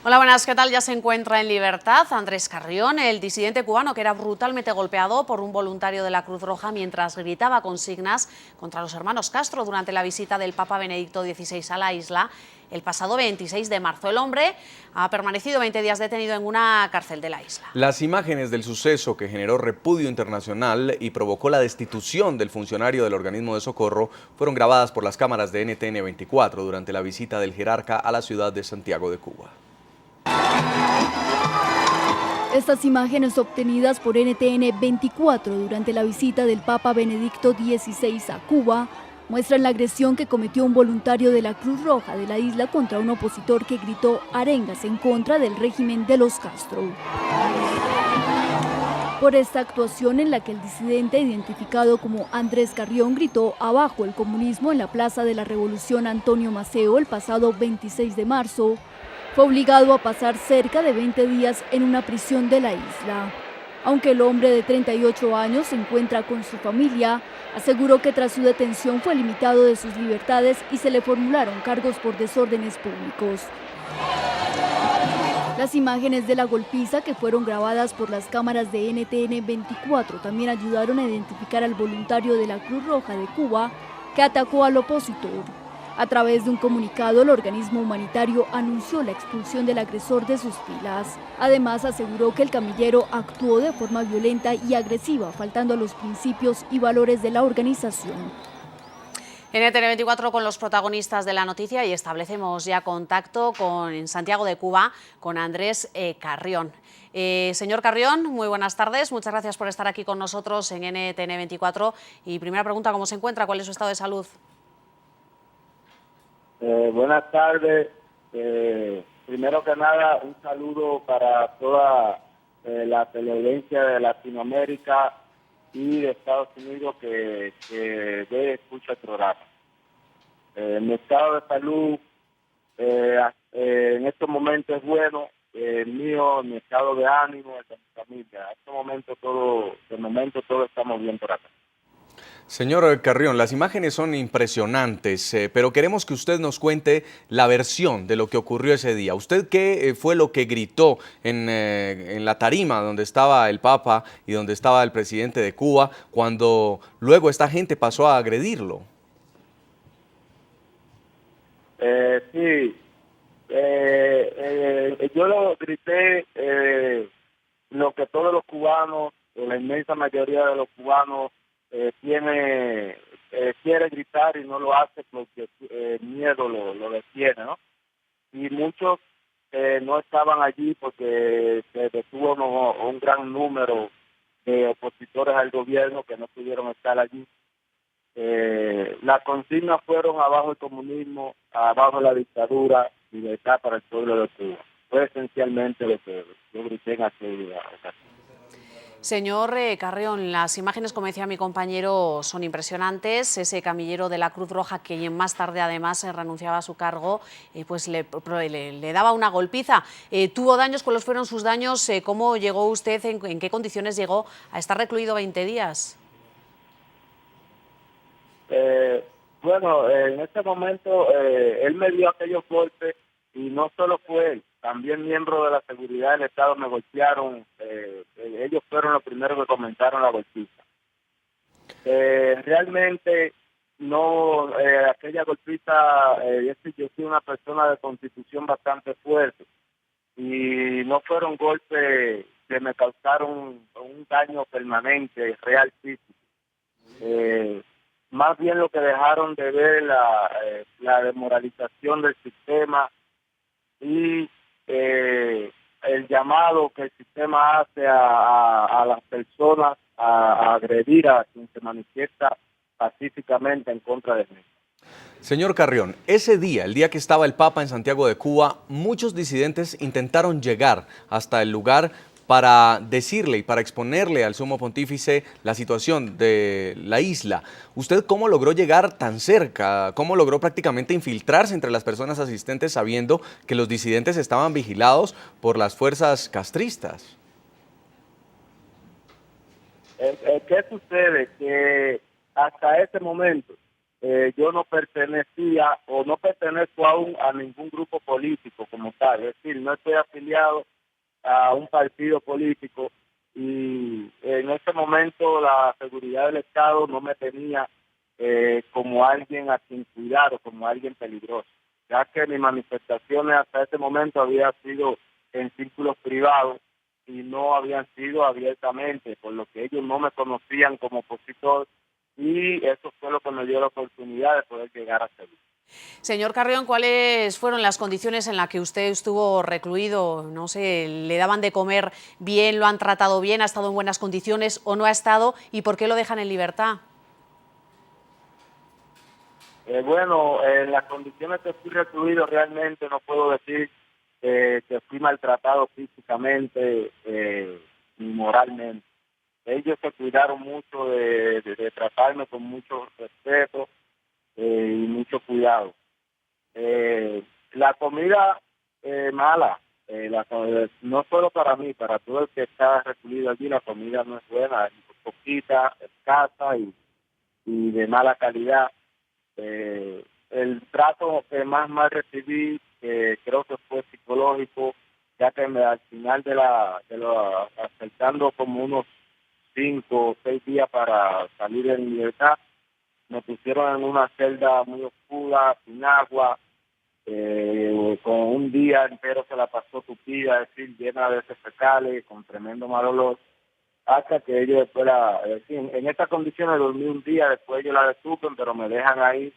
Hola, buenas, ¿qué tal? Ya se encuentra en libertad Andrés Carrión, el disidente cubano que era brutalmente golpeado por un voluntario de la Cruz Roja mientras gritaba consignas contra los hermanos Castro durante la visita del Papa Benedicto XVI a la isla el pasado 26 de marzo. El hombre ha permanecido 20 días detenido en una cárcel de la isla. Las imágenes del suceso, que generó repudio internacional y provocó la destitución del funcionario del organismo de socorro, fueron grabadas por las cámaras de NTN 24 durante la visita del jerarca a la ciudad de Santiago de Cuba. Estas imágenes obtenidas por NTN 24 durante la visita del Papa Benedicto XVI a Cuba muestran la agresión que cometió un voluntario de la Cruz Roja de la isla contra un opositor que gritó arengas en contra del régimen de los Castro. Por esta actuación en la que el disidente, identificado como Andrés Carrión, gritó abajo el comunismo en la Plaza de la Revolución Antonio Maceo el pasado 26 de marzo, fue obligado a pasar cerca de 20 días en una prisión de la isla. Aunque el hombre de 38 años se encuentra con su familia, aseguró que tras su detención fue limitado de sus libertades y se le formularon cargos por desórdenes públicos. Las imágenes de la golpiza, que fueron grabadas por las cámaras de NTN 24, también ayudaron a identificar al voluntario de la Cruz Roja de Cuba que atacó al opositor. A través de un comunicado, el organismo humanitario anunció la expulsión del agresor de sus filas. Además, aseguró que el camillero actuó de forma violenta y agresiva, faltando a los principios y valores de la organización. NTN 24 con los protagonistas de la noticia y establecemos ya contacto en Santiago de Cuba con Andrés Carrión. Señor Carrión, muy buenas tardes, muchas gracias por estar aquí con nosotros en NTN 24. Y primera pregunta, ¿cómo se encuentra? ¿Cuál es su estado de salud? Buenas tardes. Primero que nada, un saludo para toda la teleaudiencia de Latinoamérica y de Estados Unidos que ve y escucha el programa. Mi estado de salud en estos momentos es bueno, mío, mi estado de ánimo, el de mi familia. De momento todo estamos bien por acá. Señor Carrión, las imágenes son impresionantes, pero queremos que usted nos cuente la versión de lo que ocurrió ese día. ¿Usted qué fue lo que gritó en la tarima donde estaba el Papa y donde estaba el presidente de Cuba cuando luego esta gente pasó a agredirlo? Sí, yo lo grité lo que todos los cubanos, la inmensa mayoría de los cubanos, quiere gritar y no lo hace porque el miedo lo detiene, ¿no? Y muchos no estaban allí porque se detuvo un gran número de opositores al gobierno que no pudieron estar allí. Las consignas fueron abajo el comunismo, abajo la dictadura, libertad para el pueblo de Cuba. Fue esencialmente lo que yo grité en aquella ocasión. Señor Carrión, las imágenes, como decía mi compañero, son impresionantes. Ese camillero de la Cruz Roja, que más tarde además renunciaba a su cargo, pues le daba una golpiza. ¿Tuvo daños? ¿Cuáles fueron sus daños? ¿Cómo llegó usted? ¿En qué condiciones llegó a estar recluido 20 días? Bueno, en este momento él me dio aquellos golpes y no solo fue él, también miembros de la seguridad del Estado me golpearon. Ellos fueron los primeros que comentaron la golpiza. Realmente no, aquella golpiza, yo soy una persona de constitución bastante fuerte y no fueron golpes que me causaron un daño permanente, real físico. Más bien lo que dejaron de ver la desmoralización del sistema y el llamado que el sistema hace a las personas a agredir a quien se manifiesta pacíficamente en contra de él. Señor Carrión, ese día, el día que estaba el Papa en Santiago de Cuba, muchos disidentes intentaron llegar hasta el lugar para decirle y para exponerle al sumo pontífice la situación de la isla. ¿Usted cómo logró llegar tan cerca? ¿Cómo logró prácticamente infiltrarse entre las personas asistentes sabiendo que los disidentes estaban vigilados por las fuerzas castristas? ¿Qué sucede? Que hasta ese momento yo no pertenecía o no pertenezco aún a ningún grupo político como tal, es decir, no estoy afiliado a un partido político y en ese momento la seguridad del Estado no me tenía como alguien a quien cuidar o como alguien peligroso, ya que mis manifestaciones hasta ese momento habían sido en círculos privados y no habían sido abiertamente, por lo que ellos no me conocían como opositor y eso fue lo que me dio la oportunidad de poder llegar a servir. Señor Carrión, ¿cuáles fueron las condiciones en las que usted estuvo recluido? No sé, ¿le daban de comer bien, lo han tratado bien, ha estado en buenas condiciones o no ha estado? ¿Y por qué lo dejan en libertad? Bueno, en las condiciones que fui recluido realmente no puedo decir que fui maltratado físicamente ni moralmente. Ellos se cuidaron mucho de tratarme con mucho respeto y mucho cuidado. La comida mala, no solo para mí, para todo el que está recluido allí, la comida no es buena, es poquita, escasa y de mala calidad. El trato que más mal recibí, creo que fue psicológico, ya que al final aceptando como unos 5 o 6 días para salir en libertad, me pusieron en una celda muy oscura, sin agua, con un día entero se la pasó tupida, es decir, llena de heces fecales, con tremendo mal olor, hasta que ellos después en estas condiciones dormí un día, después ellos la destupen, pero me dejan ahí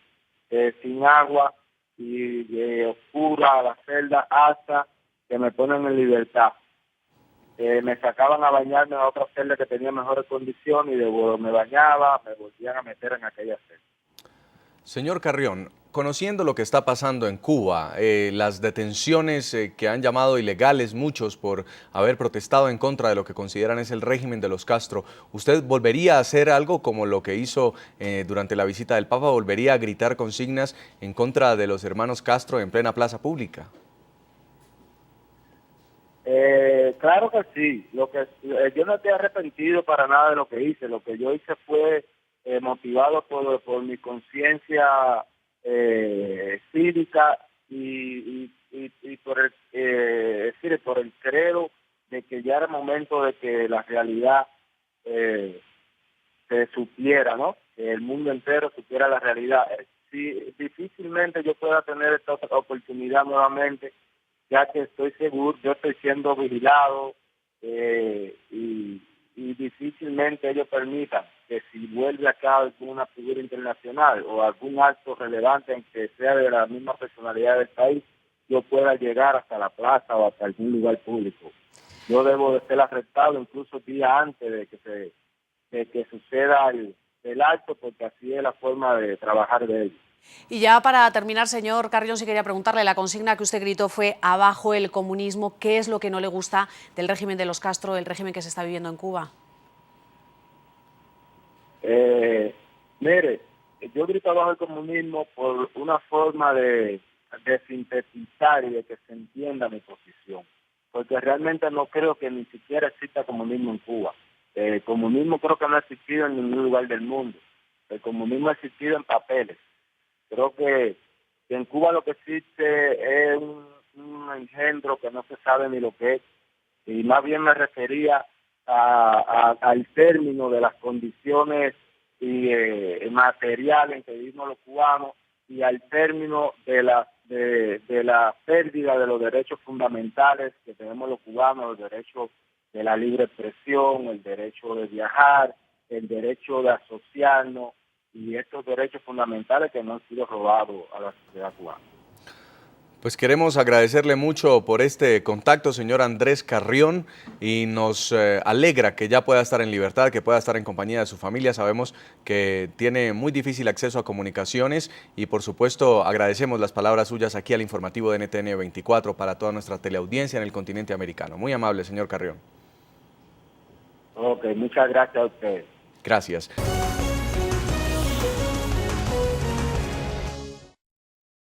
sin agua y oscura la celda hasta que me ponen en libertad. Me sacaban a bañarme a otra celda que tenía mejores condiciones y me bañaba, me volvían a meter en aquella celda. Señor Carrión, conociendo lo que está pasando en Cuba, las detenciones que han llamado ilegales muchos por haber protestado en contra de lo que consideran es el régimen de los Castro, ¿usted volvería a hacer algo como lo que hizo durante la visita del Papa? ¿Volvería a gritar consignas en contra de los hermanos Castro en plena plaza pública? Claro que sí. Yo no estoy arrepentido para nada de lo que hice. Lo que yo hice fue motivado por mi conciencia cívica y por por el credo de que ya era el momento de que la realidad se supiera, ¿no? Que el mundo entero supiera la realidad. Difícilmente yo pueda tener esta oportunidad nuevamente, ya que estoy seguro, yo estoy siendo vigilado y difícilmente ellos permitan que si vuelve acá alguna figura internacional o algún acto relevante en que sea de la misma personalidad del país, yo pueda llegar hasta la plaza o hasta algún lugar público. Yo debo de ser arrestado incluso días antes de que suceda el acto, porque así es la forma de trabajar de ellos. Y ya para terminar, señor Carrión, sí quería preguntarle, la consigna que usted gritó fue abajo el comunismo. ¿Qué es lo que no le gusta del régimen de los Castro, el régimen que se está viviendo en Cuba? Mire, yo grito abajo el comunismo por una forma de sintetizar y de que se entienda mi posición, porque realmente no creo que ni siquiera exista comunismo en Cuba. El comunismo creo que no ha existido en ningún lugar del mundo. El comunismo ha existido en papeles. Creo que en Cuba lo que existe es un engendro que no se sabe ni lo que es, y más bien me refería al término de las condiciones materiales en que vivimos los cubanos y al término de la pérdida de los derechos fundamentales que tenemos los cubanos, el derecho de la libre expresión, el derecho de viajar, el derecho de asociarnos, y estos derechos fundamentales que no han sido robados a la sociedad cubana. Pues queremos agradecerle mucho por este contacto, señor Andrés Carrión, y nos alegra que ya pueda estar en libertad, que pueda estar en compañía de su familia. Sabemos que tiene muy difícil acceso a comunicaciones y, por supuesto, agradecemos las palabras suyas aquí al informativo de NTN 24 para toda nuestra teleaudiencia en el continente americano. Muy amable, señor Carrión. Ok, muchas gracias a ustedes. Gracias.